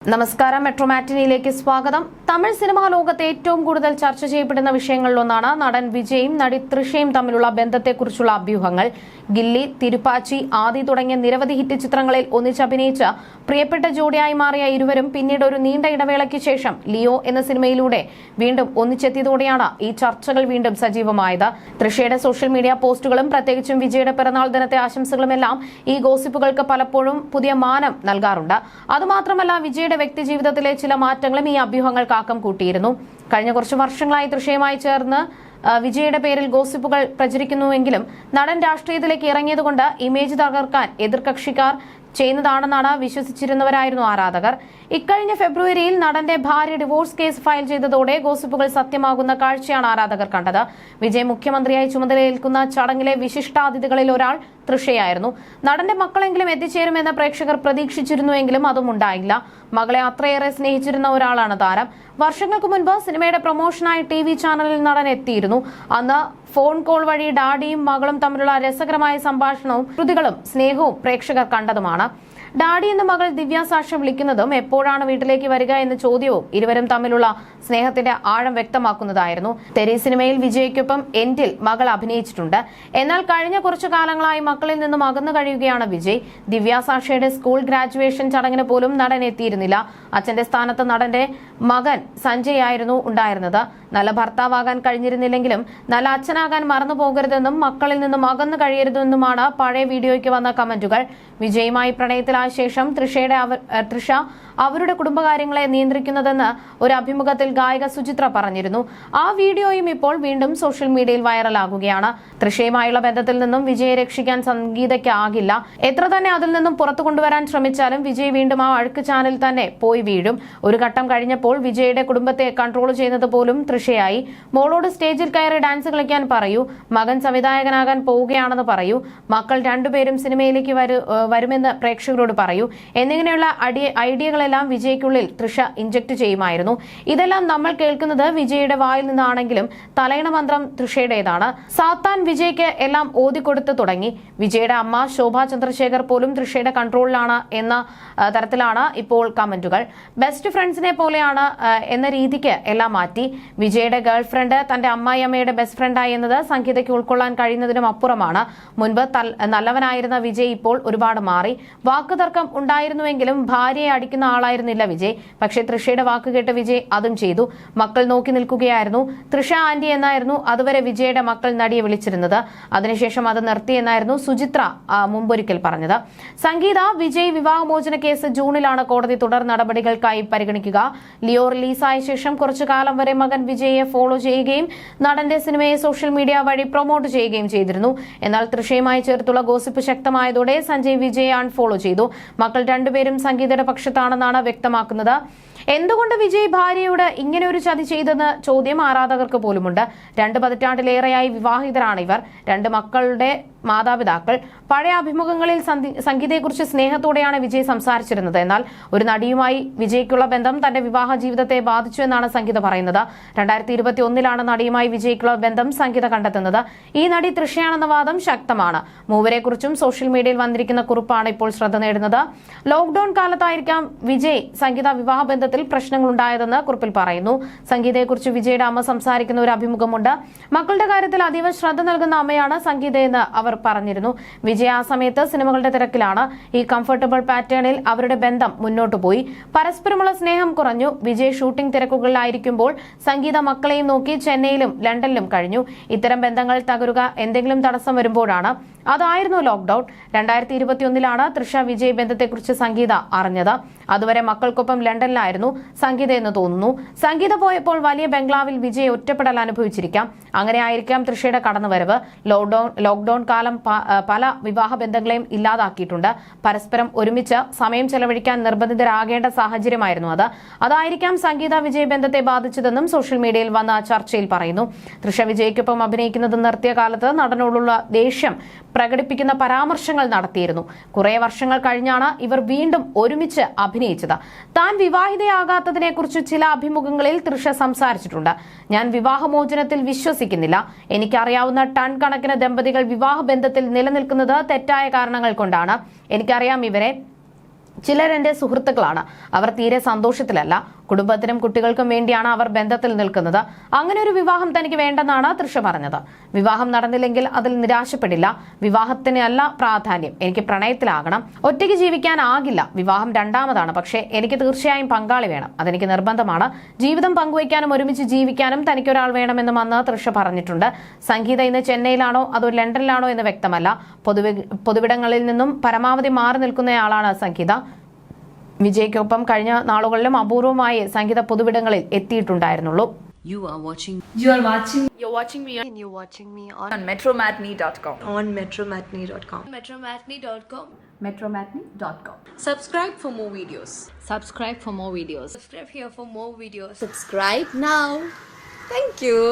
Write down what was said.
നമസ്കാരം, മെട്രോ മാറ്റിനിയിലേക്ക് സ്വാഗതം. തമിഴ് സിനിമാ ലോകത്തെ ഏറ്റവും കൂടുതൽ ചർച്ച ചെയ്യപ്പെടുന്ന വിഷയങ്ങളിലൊന്നാണ് നടൻ വിജയും നടി തൃഷയും തമ്മിലുള്ള ബന്ധത്തെക്കുറിച്ചുള്ള അഭ്യൂഹങ്ങൾ. ഗില്ലി, തിരുപ്പാച്ചി, ആദി തുടങ്ങിയ നിരവധി ഹിറ്റ് ചിത്രങ്ങളിൽ ഒന്നിച്ചഭിനയിച്ച പ്രിയപ്പെട്ട ജോഡിയായി മാറിയ ഇരുവരും പിന്നീട് ഒരു നീണ്ട ഇടവേളയ്ക്ക് ശേഷം ലിയോ എന്ന സിനിമയിലൂടെ വീണ്ടും ഒന്നിച്ചെത്തിയതോടെയാണ് ഈ ചർച്ചകൾ വീണ്ടും സജീവമായത്. തൃഷയുടെ സോഷ്യൽ മീഡിയ പോസ്റ്റുകളും പ്രത്യേകിച്ചും വിജയുടെ പിറന്നാൾ ദിനത്തെ ആശംസകളുമെല്ലാം ഈ ഗോസിപ്പുകൾക്ക് പലപ്പോഴും പുതിയ മാനം നൽകാറുണ്ട്. അതുമാത്രമല്ല, വിജയുടെ വ്യക്തിജീവിതത്തിലെ ചില മാറ്റങ്ങളും ഈ അഭ്യൂഹങ്ങൾക്ക് ആക്കം കൂട്ടിയിരുന്നു. കഴിഞ്ഞ കുറച്ചു വർഷങ്ങളായി തൃഷയുമായി ചേർന്ന് വിജയുടെ പേരിൽ ഗോസിപ്പുകൾ പ്രചരിക്കുന്നുവെങ്കിലും നടൻ രാഷ്ട്രീയത്തിലേക്ക് ഇറങ്ങിയതുകൊണ്ട് ഇമേജ് തകർക്കാൻ എതിർകക്ഷിക്കാർ ചെയ്യുന്നതാണെന്നാണ് വിശ്വസിച്ചിരുന്നവരായിരുന്നു ആരാധകർ. ഇക്കഴിഞ്ഞ ഫെബ്രുവരിയിൽ നടന്റെ ഭാര്യ ഡിവോഴ്സ് കേസ് ഫയൽ ചെയ്തതോടെ ഗോസിപ്പുകൾ സത്യമാകുന്ന കാഴ്ചയാണ് ആരാധകർ കണ്ടത്. വിജയ് മുഖ്യമന്ത്രിയായി ചുമതലയേൽക്കുന്ന ചടങ്ങിലെ വിശിഷ്ടാതിഥികളിൽ ഒരാൾ തൃഷയായിരുന്നു. നടന്റെ മക്കളെങ്കിലും എത്തിച്ചേരുമെന്ന് പ്രേക്ഷകർ പ്രതീക്ഷിച്ചിരുന്നുവെങ്കിലും അതും ഉണ്ടായില്ല. മകളെ അത്രയേറെ സ്നേഹിച്ചിരുന്ന ഒരാളാണ് താരം. വർഷങ്ങൾക്ക് മുൻപ് സിനിമയുടെ പ്രൊമോഷനായി TV ചാനലിൽ നടൻ എത്തിയിരുന്നു. അന്ന് ഫോൺ കോൾ വഴി ഡാഡിയും മകളും തമ്മിലുള്ള രസകരമായ സംഭാഷണവും കൃതികളും സ്നേഹവും പ്രേക്ഷകർ കണ്ടതുമാണ്. ഡാഡി എന്ന മകൾ ദിവ്യ സാക്ഷ്യം വിളിക്കുന്നതും എപ്പോഴാണ് വീട്ടിലേക്ക് വരിക എന്ന ചോദ്യവും ഇരുവരും തമ്മിലുള്ള സ്നേഹത്തിന്റെ ആഴം വ്യക്തമാക്കുന്നതായിരുന്നു. തെരി സിനിമയിൽ വിജയ്ക്കൊപ്പം എൻഡിൽ മകൾ അഭിനയിച്ചിട്ടുണ്ട്. എന്നാൽ കഴിഞ്ഞ കുറച്ചു കാലങ്ങളായി മക്കളിൽ നിന്നും അകന്നു കഴിയുകയാണ് വിജയ്. ദിവ്യ സാക്ഷിയുടെ സ്കൂൾ ഗ്രാജുവേഷൻ ചടങ്ങിന് പോലും നടൻ എത്തിയിരുന്നില്ല. അച്ഛന്റെ സ്ഥാനത്ത് നടന്റെ മകൻ സഞ്ജയ് ആയിരുന്നു ഉണ്ടായിരുന്നത്. നല്ല ഭർത്താവാകാൻ കഴിഞ്ഞിരുന്നില്ലെങ്കിലും നല്ല അച്ഛനാകാൻ മറന്നു പോകരുതെന്നും മക്കളിൽ നിന്നും അകന്നു കഴിയരുതെന്നുമാണ് പഴയ വീഡിയോയ്ക്ക് വന്ന കമന്റുകൾ. വിജയുമായി പ്രണയത്തിലായ ശേഷം തൃഷ അവരുടെ കുടുംബകാര്യങ്ങളെ നിയന്ത്രിക്കുന്നതെന്ന് ഒരു അഭിമുഖത്തിൽ ഗായിക സുചിത്ര പറഞ്ഞിരുന്നു. ആ വീഡിയോയും ഇപ്പോൾ വീണ്ടും സോഷ്യൽ മീഡിയയിൽ വൈറലാകുകയാണ്. തൃഷയുമായുള്ള ബന്ധത്തിൽ നിന്നും വിജയെ രക്ഷിക്കാൻ സംഗീതയ്ക്ക് ആകില്ല. എത്ര തന്നെ അതിൽ നിന്നും പുറത്തു കൊണ്ടുവരാൻ ശ്രമിച്ചാലും വിജയ് വീണ്ടും ആ അഴുക്ക് ചാനൽ തന്നെ പോയി വീഴും. ഒരു ഘട്ടം കഴിഞ്ഞപ്പോൾ വിജയുടെ കുടുംബത്തെ കൺട്രോൾ ചെയ്യുന്നത് പോലും തൃഷയായി. മോളോട് സ്റ്റേജിൽ കയറി ഡാൻസ് കളിക്കാൻ പറയൂ, മകൻ സംവിധായകനാകാൻ പോവുകയാണെന്ന് പറയൂ, മക്കൾ രണ്ടുപേരും സിനിമയിലേക്ക് വരുമെന്ന് പ്രേക്ഷകരോട് പറയൂ എന്നിങ്ങനെയുള്ള ഐഡിയകളെല്ലാം വിജയ്ക്കുള്ളിൽ തൃഷ ഇഞ്ചക്ട് ചെയ്യുമായിരുന്നു. ഇതെല്ലാം നമ്മൾ കേൾക്കുന്നത് വിജയുടെ വായിൽ നിന്നാണെങ്കിലും തലയണ മന്ത്രം തൃഷയുടേതാണ്. സാത്താൻ വിജയ്ക്ക് എല്ലാം ഓതിക്കൊടുത്ത് തുടങ്ങി. വിജയുടെ അമ്മ ശോഭ ചന്ദ്രശേഖർ പോലും തൃഷയുടെ കൺട്രോളിലാണ് എന്ന തരത്തിലാണ് ഇപ്പോൾ കമന്റുകൾ. ബെസ്റ്റ് ഫ്രണ്ട്സിനെ പോലെയാണ് എന്ന രീതിക്ക് എല്ലാം മാറ്റി. വിജയുടെ ഗേൾ ഫ്രണ്ട് തന്റെ അമ്മായിയമ്മയുടെ ബെസ്റ്റ് ഫ്രണ്ടായി എന്നത് സംഗീതയ്ക്ക് ഉൾക്കൊള്ളാൻ കഴിയുന്നതിനും അപ്പുറമാണ്. മുൻപ് നല്ലവനായിരുന്ന വിജയ് ഇപ്പോൾ ഒരുപാട് മാറി. വാക്കുതർക്കം ഉണ്ടായിരുന്നുവെങ്കിലും ഭാര്യയെ അടിക്കുന്ന ആളായിരുന്നില്ല വിജയ്. പക്ഷേ തൃഷയുടെ വാക്ക് കേട്ട് വിജയ് അതും ചെയ്തു. മക്കൾ നോക്കി നിൽക്കുകയായിരുന്നു. തൃഷ ആന്റി എന്നായിരുന്നു അതുവരെ വിജയുടെ മക്കൾ നടിയെ വിളിച്ചിരുന്നത്. അതിനുശേഷം അത് നിർത്തിയെന്നായിരുന്നു സുചിത്ര മുമ്പൊരിക്കൽ പറഞ്ഞത്. സംഗീത വിജയ് വിവാഹമോചന കേസ് ജൂണിലാണ് കോടതി തുടർ നടപടികൾക്കായി പരിഗണിക്കുക. ലിയോ റിലീസായ ശേഷം കുറച്ചു കാലം വരെ മകൻ വിജയെ ഫോളോ ചെയ്യുകയും നടന്റെ സിനിമയെ സോഷ്യൽ മീഡിയ വഴി പ്രൊമോട്ട് ചെയ്യുകയും ചെയ്തിരുന്നു. എന്നാൽ തൃഷയുമായി ചേർത്തുള്ള ഗോസിപ്പ് ശക്തമായതോടെ സഞ്ജയ് വിജയെ അൺഫോളോ ചെയ്തു. മക്കൾ രണ്ടുപേരും സംഗീതയുടെ പക്ഷത്താണെന്നാണ് വ്യക്തമാക്കുന്നത്. എന്തുകൊണ്ട് വിജയ് ഭാര്യയോട് ഇങ്ങനെ ഒരു ചതി ചെയ്തെന്ന ചോദ്യം ആരാധകർക്ക് പോലുമുണ്ട്. 2 പതിറ്റാണ്ടിലേറെയായി വിവാഹിതരാണ് ഇവർ. 2 മക്കളുടെ മാതാപിതാക്കൾ. പഴയ അഭിമുഖങ്ങളിൽ സംഗീതയെക്കുറിച്ച് സ്നേഹത്തോടെയാണ് വിജയ് സംസാരിച്ചിരുന്നത്. എന്നാൽ ഒരു നടിയുമായി വിജയ്ക്കുള്ള ബന്ധം തന്റെ വിവാഹ ജീവിതത്തെ ബാധിച്ചു എന്നാണ് സംഗീത പറയുന്നത്. 2021 നടിയുമായി വിജയ്ക്കുള്ള ബന്ധം സംഗീത കണ്ടെത്തുന്നത്. ഈ നടി തൃഷയാണെന്ന വാദം ശക്തമാണ്. മൂവരെക്കുറിച്ചും സോഷ്യൽ മീഡിയയിൽ വന്നിരിക്കുന്ന കുറിപ്പാണ് ഇപ്പോൾ ശ്രദ്ധ നേടുന്നത്. ലോക്ഡൌൺ കാലത്തായിരിക്കാം വിജയ് സംഗീത വിവാഹ ബന്ധത്തിൽ പ്രശ്നങ്ങളുണ്ടായതെന്ന് കുറിപ്പിൽ പറയുന്നു. സംഗീതയെക്കുറിച്ച് വിജയുടെ അമ്മ സംസാരിക്കുന്ന ഒരു അഭിമുഖമുണ്ട്. മക്കളുടെ കാര്യത്തിൽ അതീവ ശ്രദ്ധ നൽകുന്ന അമ്മയാണ് സംഗീതയെന്ന് അവർ പറഞ്ഞിരുന്നു. വിജയ് ആ സമയത്ത് സിനിമകളുടെ തിരക്കിലാണ്. ഈ കംഫർട്ടബിൾ പാറ്റേണിൽ അവരുടെ ബന്ധം മുന്നോട്ടു പോയി. പരസ്പരമുള്ള സ്നേഹം കുറഞ്ഞു. വിജയ് ഷൂട്ടിംഗ് തിരക്കുകളിലായിരിക്കുമ്പോൾ സംഗീത മക്കളെയും നോക്കി ചെന്നൈയിലും ലണ്ടനിലും കഴിഞ്ഞു. ഇത്തരം ബന്ധങ്ങൾ തകരുക എന്തെങ്കിലും തടസ്സം വരുമ്പോഴാണ്. അതായിരുന്നു ലോക്ഡൌൺ. 2021 തൃഷ വിജയ് ബന്ധത്തെക്കുറിച്ച് സംഗീത അറിഞ്ഞത്. അതുവരെ മക്കൾക്കൊപ്പം ലണ്ടനിലായിരുന്നു സംഗീത എന്ന് തോന്നുന്നു. സംഗീത പോയപ്പോൾ വലിയ ബംഗ്ലാവിൽ വിജയ് ഒറ്റപ്പെടൽ അനുഭവിച്ചിരിക്കാം. അങ്ങനെ ആയിരിക്കാം തൃഷയുടെ കടന്നുവരവ്. ലോക്ഡൌൺ കാലം പല വിവാഹ ബന്ധങ്ങളെയും ഇല്ലാതാക്കിയിട്ടുണ്ട്. പരസ്പരം ഒരുമിച്ച് സമയം ചെലവഴിക്കാൻ നിർബന്ധിതരാകേണ്ട സാഹചര്യമായിരുന്നു അത്. അതായിരിക്കാം സംഗീത വിജയ് ബന്ധത്തെ ബാധിച്ചതെന്നും സോഷ്യൽ മീഡിയയിൽ വന്ന ചർച്ചയിൽ പറയുന്നു. തൃഷ വിജയ്ക്കൊപ്പം അഭിനയിക്കുന്നത് നിർത്തിയ കാലത്ത് നടനോടുള്ള ദേഷ്യം പ്രകടിപ്പിക്കുന്ന പരാമർശങ്ങൾ നടത്തിയിരുന്നു. കുറെ വർഷങ്ങൾ കഴിഞ്ഞാണ് ഇവർ വീണ്ടും ഒരുമിച്ച് അഭിനയിച്ചത്. താൻ വിവാഹിതയാകാത്തതിനെക്കുറിച്ച് ചില അഭിമുഖങ്ങളിൽ തൃഷ സംസാരിച്ചിട്ടുണ്ട്. ഞാൻ വിവാഹമോചനത്തിൽ വിശ്വസിക്കുന്നില്ല. എനിക്കറിയാവുന്ന ടൺ കണക്കിന് ദമ്പതികൾ വിവാഹബന്ധത്തിൽ നിലനിൽക്കുന്നത് തെറ്റായ കാരണങ്ങൾ കൊണ്ടാണ്. എനിക്കറിയാം ഇവരെ ചിലരെന്റെ സുഹൃത്തുക്കളാണ്. അവർ തീരെ സന്തോഷത്തിലല്ല. കുടുംബത്തിനും കുട്ടികൾക്കും വേണ്ടിയാണ് അവർ ബന്ധത്തിൽ നിൽക്കുന്നത്. അങ്ങനെ ഒരു വിവാഹം തനിക്ക് വേണ്ടെന്നാണ് തൃഷ പറഞ്ഞത്. വിവാഹം നടന്നില്ലെങ്കിൽ അതിൽ നിരാശപ്പെടില്ല. വിവാഹത്തിന് അല്ല പ്രാധാന്യം, എനിക്ക് പ്രണയത്തിലാകണം. ഒറ്റയ്ക്ക് ജീവിക്കാനാകില്ല. വിവാഹം രണ്ടാമതാണ്. പക്ഷേ എനിക്ക് തീർച്ചയായും പങ്കാളി വേണം. അതെനിക്ക് നിർബന്ധമാണ്. ജീവിതം പങ്കുവയ്ക്കാനും ഒരുമിച്ച് ജീവിക്കാനും തനിക്കൊരാൾ വേണമെന്നും അന്ന് തൃഷ പറഞ്ഞിട്ടുണ്ട്. സംഗീത ഇന്ന് ചെന്നൈയിലാണോ അതോ ലണ്ടനിലാണോ എന്ന് വ്യക്തമല്ല. പൊതുവിടങ്ങളിൽ നിന്നും പരമാവധി മാറി നിൽക്കുന്നയാളാണ് സംഗീത. വിജയ്ക്കൊപ്പം കഴിഞ്ഞ നാളുകളിലും അപൂർവമായി സംഗീത പൊതുവിടങ്ങളിൽ എത്തിയിട്ടുണ്ടായിരുന്നുള്ളൂ. You're watching me on metromatney.com. metromatney.com. Subscribe for more videos. Subscribe for more videos. Subscribe here for more videos. Subscribe now. Thank you.